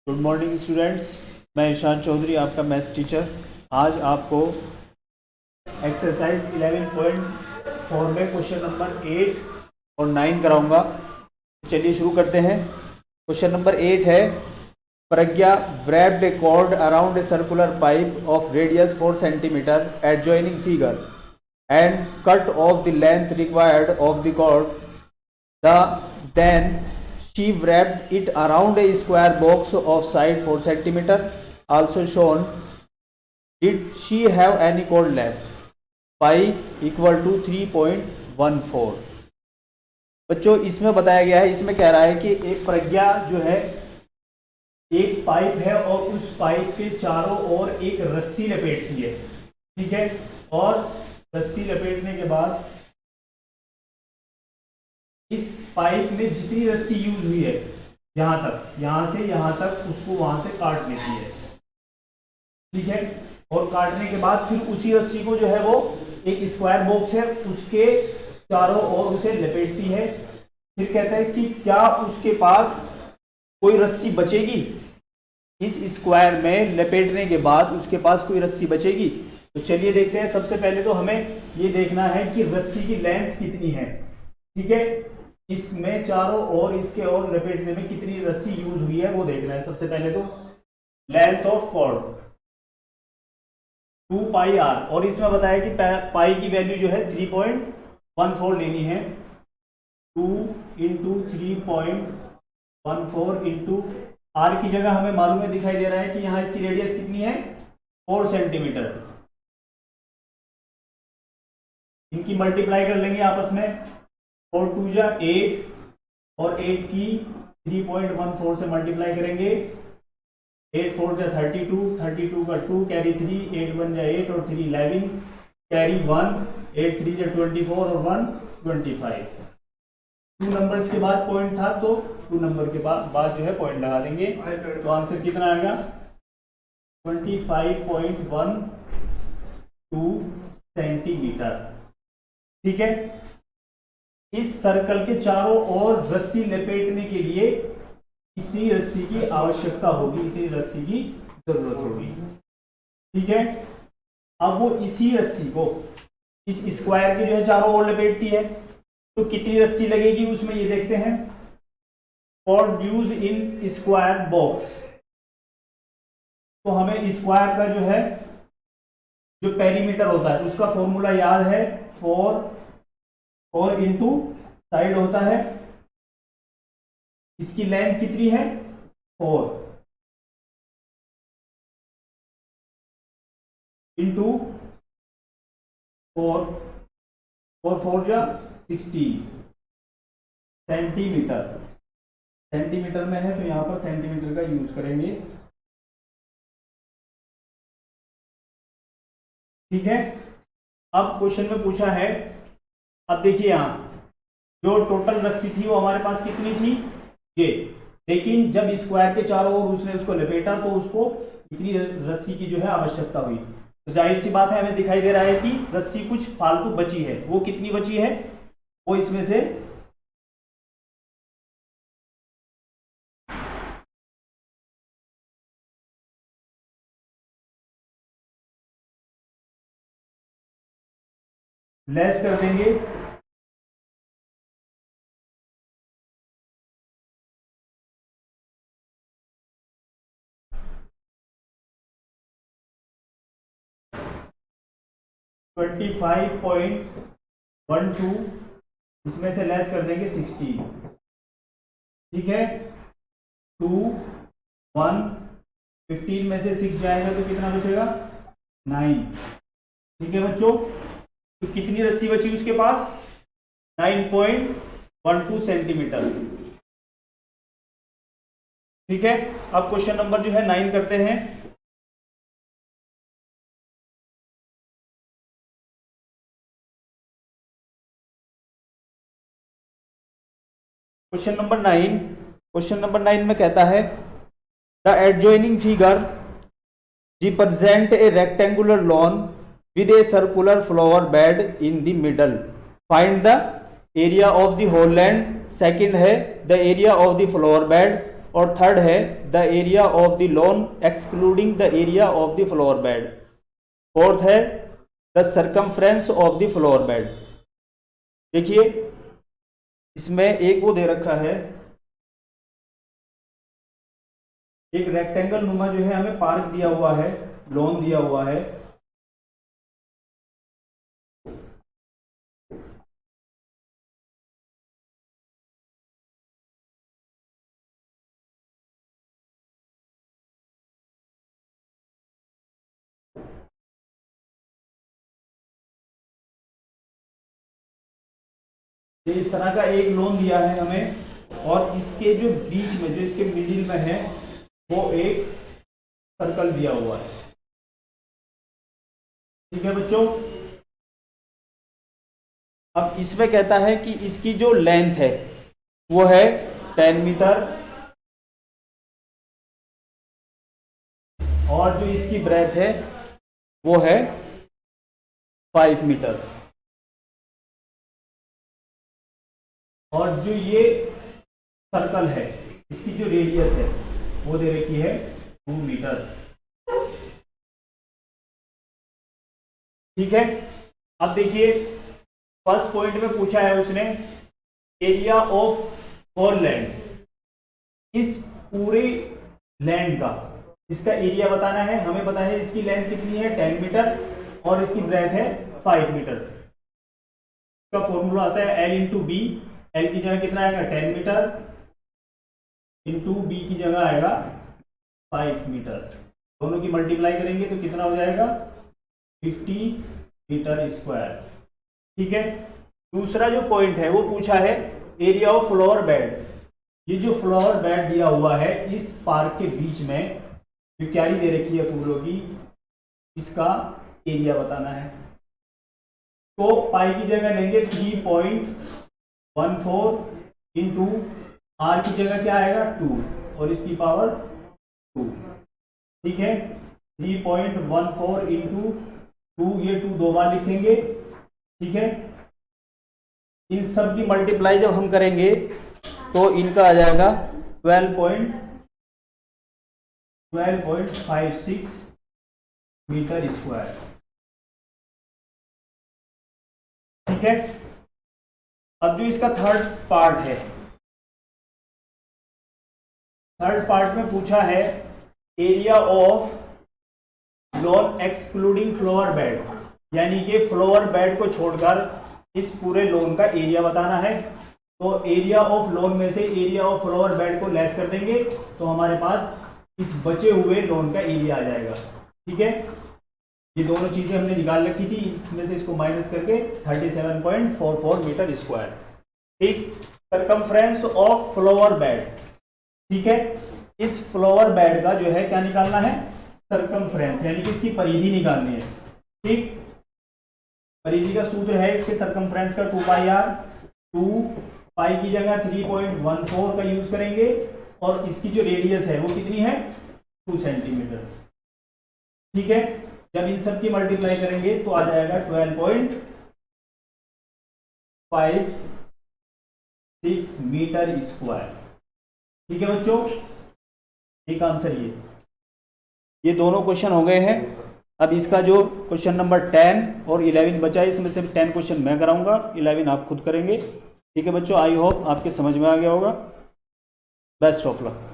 Good morning students, मैं ईशान चौधरी आपका maths teacher. आज आपको एक्सरसाइज 11.4 में क्वेश्चन नंबर 8 और 9 कराऊंगा। चलिए शुरू करते हैं। क्वेश्चन नंबर 8 है, प्रज्ञा wrapped a cord around a circular pipe of radius 4 cm adjoining figure and cut off the length required of the cord. Then she wrapped it around a square box of side 4 cm also shown. Did she have any cord left? Pi equal to 3.14। बच्चों इसमें बताया गया है, इसमें कह रहा है कि एक प्रज्ञा जो है, एक पाइप है और उस पाइप के चारों ओर एक रस्सी लपेटती है, ठीक है। और रस्सी लपेटने के बाद इस पाइप में जितनी रस्सी यूज हुई है यहां तक, यहां से यहां तक, उसको वहां से काट लेती है, ठीक है। और काटने के बाद फिर उसी रस्सी को जो है वो एक स्क्वायर बॉक्स है उसके चारों ओर उसे लपेटती है। फिर कहता है कि क्या उसके पास कोई रस्सी बचेगी? इस स्क्वायर में लपेटने के बाद उसके पास कोई रस्सी बचेगी? तो चलिए देखते हैं। सबसे पहले तो हमें ये देखना है कि रस्सी की लेंथ कितनी है, ठीक है। इसमें चारों ओर इसके ओर लपेटने में कितनी रस्सी यूज हुई है वो देखना है। सबसे पहले तो length of chord 2 pi r, और इसमें बताया कि पाई की वैल्यू जो है 3.14 लेनी है। 2 इंटू 3.14 इंटू आर की जगह हमें मालूम है, दिखाई दे रहा है कि यहाँ इसकी रेडियस कितनी है 4 सेंटीमीटर। इनकी मल्टीप्लाई कर लेंगे आपस में, 4 2 जा 8 और 8 की 3.14 से मल्टीप्लाई करेंगे। 8 4 जा 32, 32 का 2 कैरी 3, 8 1 जा 8 और 3 11 कैरी 1, 8 3 जा 24 और 1 25। 2 नंबर्स के बाद पॉइंट था तो 2 नंबर के बाद जो है पॉइंट लगा देंगे। तो आंसर कितना आएगा 25.12 सेंटीमीटर, ठीक है। इस सर्कल के चारों ओर रस्सी लपेटने के लिए इतनी रस्सी की आवश्यकता होगी, इतनी रस्सी की जरूरत होगी, ठीक है। अब वो इसी रस्सी को इस स्क्वायर के जो है चारों ओर लपेटती है, तो कितनी रस्सी लगेगी उसमें ये देखते हैं। Chord use in square box, तो हमें स्क्वायर का जो है जो पेरीमीटर होता है उसका फॉर्मूला याद है, 4 इंटू साइड होता है। इसकी लेंथ कितनी है 4 इंटू 4 और 4 जा 16 सेंटीमीटर। सेंटीमीटर में है तो यहां पर सेंटीमीटर का यूज करेंगे, ठीक है। अब क्वेश्चन में पूछा है, अब देखिए यहां जो टोटल रस्सी थी वो हमारे पास कितनी थी ये, लेकिन जब स्क्वायर के चारों ओर उसने उसको लपेटा तो उसको इतनी रस्सी की जो है आवश्यकता हुई। तो जाहिर सी बात है हमें दिखाई दे रहा है कि रस्सी कुछ फालतू बची है। वो कितनी बची है, वो इसमें से लेस कर देंगे। $25.12 इसमें से लेस कर देंगे 16, ठीक है। 2 1 15 में से 6 जाएगा तो कितना बचेगा 9, ठीक है बच्चों। तो कितनी रस्सी बची उसके पास 9.12 सेंटीमीटर, ठीक है। अब क्वेश्चन नंबर जो है 9 करते हैं। क्वेश्चन नंबर 9 में कहता है, the adjoining figure represent a rectangular lawn with a circular flower bed in the middle. Find the area of the whole land। Second है the area of the floor bed, और third है the area of the lawn excluding the area of the floor bed. Fourth है the circumference of the floor bed. देखिए इसमें एक वो दे रखा है, एक रेक्टेंगल नुमा जो है हमें पार्क दिया हुआ है, लॉन दिया हुआ है। ये इस तरह का एक लोन दिया है हमें, और इसके जो बीच में, जो इसके मिडिल में है, वो एक सर्कल दिया हुआ है। ठीक है बच्चों, अब इसमें कहता है कि इसकी जो लेंथ है वो है 10 मीटर, और जो इसकी ब्रेथ है वो है 5 मीटर, और जो ये सर्कल है इसकी जो रेडियस है वो दे रखी है 2 मीटर। ठीक है, अब देखिए फर्स्ट पॉइंट में पूछा है उसने एरिया ऑफ होल लैंड, इस पूरे लैंड का इसका एरिया बताना है। हमें पता है इसकी लेंथ कितनी है 10 मीटर और इसकी ब्रेथ है 5 मीटर। इसका फॉर्मूला आता है L इंटू बी। एल की जगह कितना आएगा 10 मीटर, इंटू बी की जगह आएगा 5 मीटर। दोनों की मल्टीप्लाई करेंगे तो कितना हो जाएगा 50 मीटर स्क्वायर। ठीक है, दूसरा जो पॉइंट है वो पूछा है एरिया ऑफ फ्लावर बेड। ये जो फ्लावर बेड दिया हुआ है इस पार्क के बीच में जो क्यारी दे रखी है फूलों की, इसका एरिया बताना है। तो पाई की जगह लेंगे 3.14 इंटू आर की जगह क्या आएगा 2 और इसकी पावर 2। ठीक है, 3.14 इंटू 2, ये 2 दो बार लिखेंगे। ठीक है, इन सब की मल्टीप्लाई जब हम करेंगे तो इनका आ जाएगा 12.56 मीटर स्क्वायर। ठीक है, अब जो इसका थर्ड पार्ट है, थर्ड पार्ट में पूछा है area of lawn excluding flower bed, यानी कि फ्लावर बेड को छोड़कर इस पूरे लॉन का एरिया बताना है। तो एरिया ऑफ लॉन में से एरिया ऑफ फ्लावर बेड को लेस कर देंगे तो हमारे पास इस बचे हुए लॉन का एरिया आ जाएगा। ठीक है, ये दोनों चीजें हमने निकाल रखी थी, इसमें से इसको माइनस करके 37.44 मीटर स्क्वायर। ठीक, सरकमफ्रेंस ऑफ फ्लावर बेड। ठीक है, इस फ्लावर बेड का जो है क्या निकालना है सरकमफ्रेंस, यानी कि इसकी परिधि निकालनी है। ठीक, परिधि का सूत्र है इसके सरकमफ्रेंस का 2πr। 2 पाई की जगह 3.14 का यूज करेंगे और इसकी जो रेडियस है वो कितनी है 2 सेंटीमीटर। ठीक है, जब इन सब की मल्टीप्लाई करेंगे तो आ जाएगा 12.56 मीटर स्क्वायर। ठीक है बच्चों, एक आंसर ये दोनों क्वेश्चन हो गए हैं। अब इसका जो क्वेश्चन नंबर 10 और 11 बचा है, इसमें से 10 क्वेश्चन मैं कराऊंगा, 11 आप खुद करेंगे। ठीक है बच्चों, आई होप आपके समझ में आ गया होगा। Best of luck.